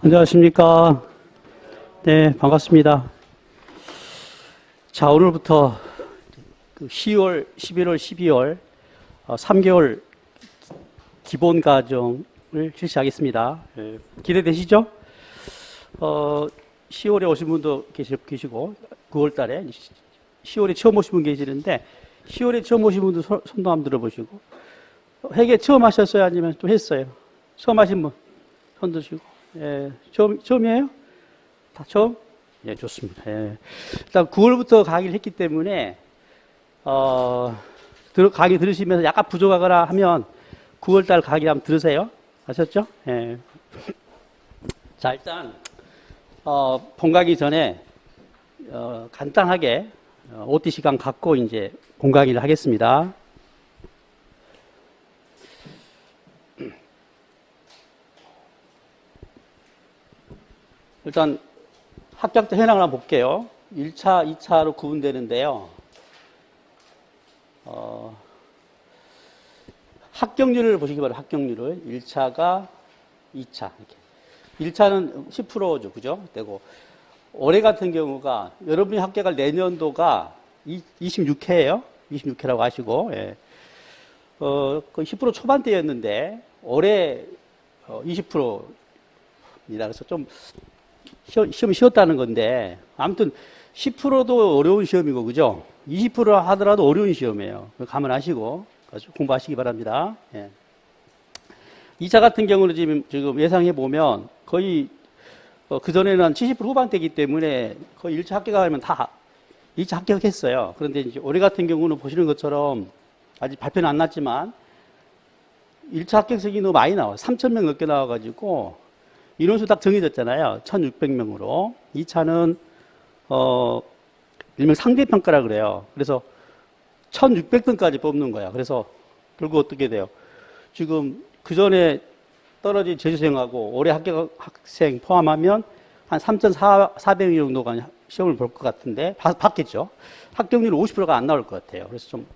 안녕하십니까. 네, 반갑습니다. 자, 오늘부터 10월, 11월, 12월 3개월 기본 과정을 실시하겠습니다. 기대되시죠? 10월에 오신 분도 계시고 9월 달에 10월에 처음 오신 분 계시는데 10월에 처음 오신 분도 손도 한번 들어보시고 회계 처음 하셨어요? 아니면 또 했어요? 처음 하신 분 손 드시고. 예, 처음이에요? 다 처음? 예, 좋습니다. 예. 일단 9월부터 강의를 했기 때문에, 강의 들으시면서 약간 부족하거나 하면 9월달 강의 한번 들으세요. 아셨죠? 예. 자, 일단, 본 강의 전에, 간단하게, OT 시간 갖고 이제 본 강의를 하겠습니다. 일단 합격자 현황을 한번 볼게요. 1차, 2차로 구분되는데요. 합격률을 보시기 바랍니다. 합격률을. 1차가 2차. 이렇게. 1차는 10%죠. 그죠? 되고, 올해 같은 경우가 여러분이 합격할 내년도가 26회예요. 26회라고 하시고, 예. 거의 10% 초반대였는데, 올해 20%입니다. 그래서 좀 시험이 쉬웠다는 건데, 아무튼 10%도 어려운 시험이고, 그죠? 20% 하더라도 어려운 시험이에요. 감안하시고 공부하시기 바랍니다. 예. 2차 같은 경우는 지금 예상해 보면 거의 그전에는 한 70% 후반대이기 때문에 거의 1차 합격하면 다 2차 합격했어요. 그런데 이제 올해 같은 경우는 보시는 것처럼 아직 발표는 안 났지만 1차 합격석이 너무 많이 나와요. 3,000명 넘게 나와가지고 인원수 딱 정해졌잖아요. 1,600명으로. 2차는, 일명 상대평가라 그래요. 그래서 1,600등까지 뽑는 거야. 그래서 결국 어떻게 돼요? 지금 그 전에 떨어진 재수생하고 올해 합격 학생 포함하면 한 3,400명 정도가 시험을 볼 것 같은데, 봤겠죠? 합격률은 50%가 안 나올 것 같아요. 그래서 좀,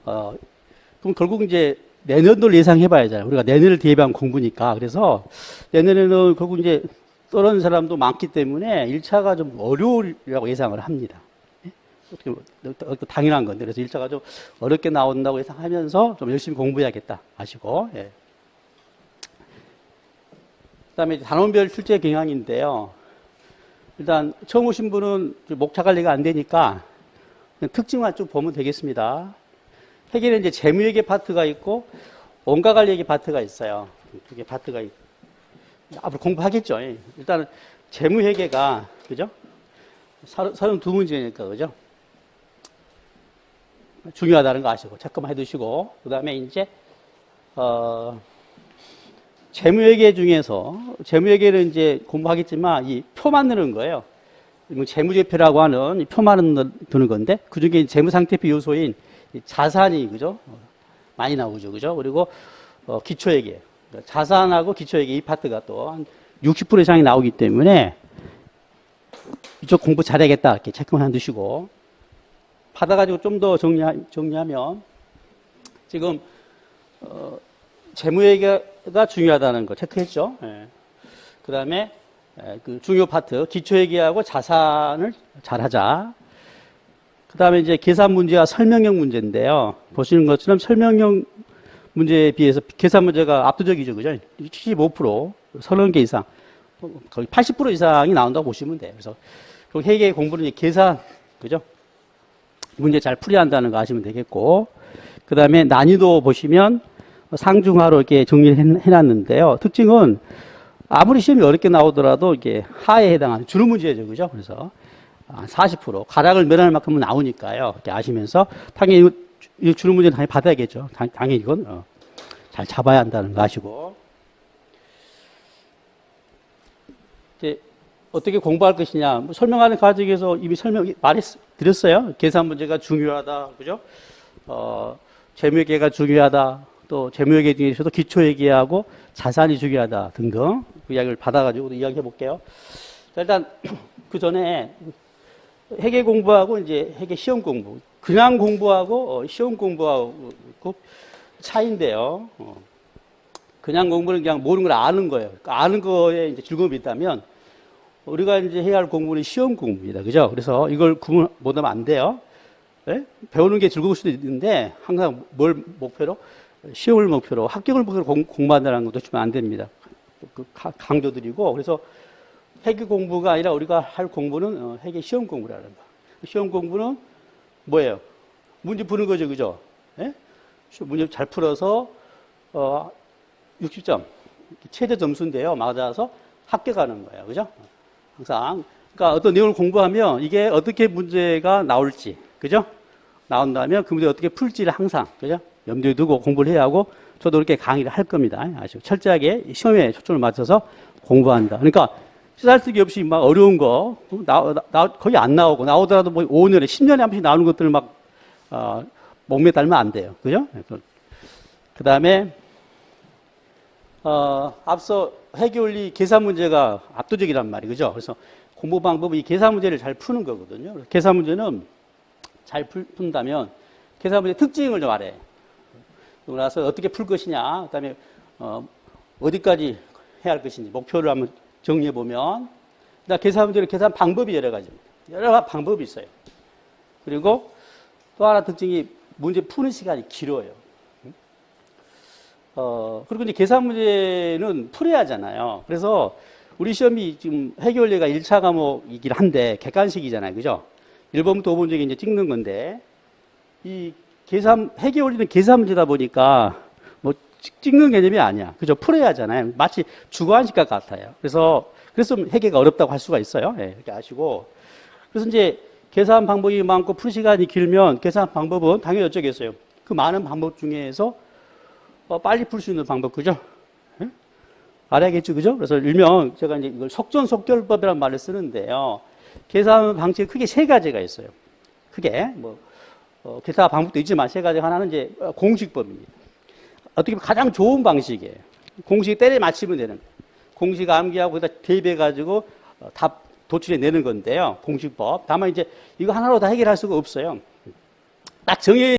그럼 결국 이제 내년도를 예상해 봐야잖아요. 우리가 내년을 대비한 공부니까. 그래서 내년에는 결국 이제 떨어진 사람도 많기 때문에 1차가 좀 어려우리라고 예상을 합니다. 어떻게 당연한 건데. 그래서 1차가 좀 어렵게 나온다고 예상하면서 좀 열심히 공부해야겠다 아시고. 예. 그 다음에 단원별 출제 경향인데요. 일단 처음 오신 분은 목차 관리가 안 되니까 특징만 쭉 보면 되겠습니다. 회계는 이제 재무회계 파트가 있고 원가관리회계 파트가 있어요. 두 개 파트가 있고 앞으로 공부하겠죠. 일단은 재무회계가 그죠? 32문제니까 그죠? 중요하다는 거 아시고 체크만 해두시고 그 다음에 이제 재무회계 중에서 재무회계는 이제 공부하겠지만 이 표 만드는 거예요. 재무제표라고 하는 이 표 만드는 건데 그 중에 재무상태표 요소인 자산이 그죠? 많이 나오죠. 그죠? 그리고 기초회계. 자산하고 기초회계 이 파트가 또 한 60% 이상이 나오기 때문에 이쪽 공부 잘해야겠다. 이렇게 체크만 해두시고 받아가지고 좀 더 정리하면 지금 재무회계가 중요하다는 거 체크했죠. 예. 그 다음에 그 중요 파트 기초회계하고 자산을 잘하자. 그 다음에 이제 계산 문제와 설명형 문제인데요. 보시는 것처럼 설명형 문제에 비해서 계산 문제가 압도적이죠. 그죠? 75%, 30개 이상, 거의 80% 이상이 나온다고 보시면 돼요. 그래서 회계 공부는 이제 계산, 그죠? 문제 잘 풀이야 한다는 거 아시면 되겠고. 그 다음에 난이도 보시면 상중하로 이렇게 정리를 해놨는데요. 특징은 아무리 시험이 어렵게 나오더라도 이게 하에 해당하는 주로 문제죠. 그죠? 그래서 40% 가락을 면할 만큼은 나오니까요. 이렇게 아시면서 당연히 이 주로 문제는 당연히 받아야겠죠. 당연히 이건 잘 잡아야 한다는 거 아시고 이제 어떻게 공부할 것이냐 뭐 설명하는 과정에서 이미 말해드렸어요. 계산 문제가 중요하다, 그죠? 재무회계가 중요하다. 또 재무회계 중에서도 기초회계하고 자산이 중요하다 등등 그 이야기를 받아가지고 이야기해 볼게요. 자, 일단 그 전에 회계 공부하고 이제 회계 시험 공부, 그냥 공부하고 시험 공부하고 차이인데요. 그냥 공부는 그냥 모르는 걸 아는 거예요. 아는 거에 이제 즐거움이 있다면 우리가 이제 해야 할 공부는 시험 공부입니다. 그죠? 그래서 이걸 구분 못하면 안 돼요. 네? 배우는 게 즐거울 수도 있는데 항상 뭘 목표로? 시험을 목표로 합격을 목표로 공부한다는 것도 주면 안 됩니다. 강조드리고 그래서 회계 공부가 아니라 우리가 할 공부는 회계 시험 공부라는 거. 시험 공부는 뭐예요? 문제 푸는 거죠, 그죠? 네? 문제 잘 풀어서 60점 최저 점수인데요. 맞아서 합격하는 거예요, 그죠? 항상 그러니까 어떤 내용을 공부하면 이게 어떻게 문제가 나올지, 그죠? 나온다면 그 문제 어떻게 풀지를 항상, 그죠? 염두에 두고 공부를 해야 하고 저도 그렇게 강의를 할 겁니다. 아시고 철저하게 시험에 초점을 맞춰서 공부한다. 그러니까 쓰잘데기 없이 막 어려운 거 거의 안 나오고 나오더라도 뭐 5년에 10년에 한 번씩 나오는 것들을 막 목매 달면 안 돼요. 그죠? 그 다음에 앞서 회계원리 계산 문제가 압도적이란 말이에요. 그죠? 그래서 공부 방법은 이 계산 문제를 잘 푸는 거거든요. 계산 문제는 잘 푼다면 계산 문제 특징을 좀 알아요. 그러고 나서 어떻게 풀 것이냐, 그 다음에 어디까지 해야 할 것인지 목표를 한번 정리해 보면, 계산 문제는 계산 방법이 여러 가지입니다. 여러 방법이 있어요. 그리고 또 하나 특징이 문제 푸는 시간이 길어요. 그리고 이제 계산 문제는 풀어야 하잖아요. 그래서 우리 시험이 지금 회계원리가 1차 과목이긴 한데 객관식이잖아요. 그죠? 1번부터 5번 중에 이제 찍는 건데, 이 회계원리는 계산 문제다 보니까 뭐 찍는 개념이 아니야. 그죠? 풀어야 하잖아요. 마치 주관식과 같아요. 그래서 회계가 어렵다고 할 수가 있어요. 네, 이렇게 아시고. 그래서 이제 계산 방법이 많고 풀 시간이 길면 계산 방법은 당연히 어쩌겠어요. 그 많은 방법 중에서 빨리 풀 수 있는 방법, 그죠? 네? 알아야겠죠, 그죠? 그래서 일명 제가 이제 이걸 속전속결법이라는 말을 쓰는데요. 계산 방식이 크게 세 가지가 있어요. 크게 기타 방법도 있지만 세 가지. 하나는 이제 공식법입니다. 어떻게 보면 가장 좋은 방식이에요. 공식 때려 맞히면 되는. 공식 암기하고 거기다 대입해가지고 답 도출해내는 건데요. 공식법. 다만 이제 이거 하나로 다 해결할 수가 없어요. 딱 정해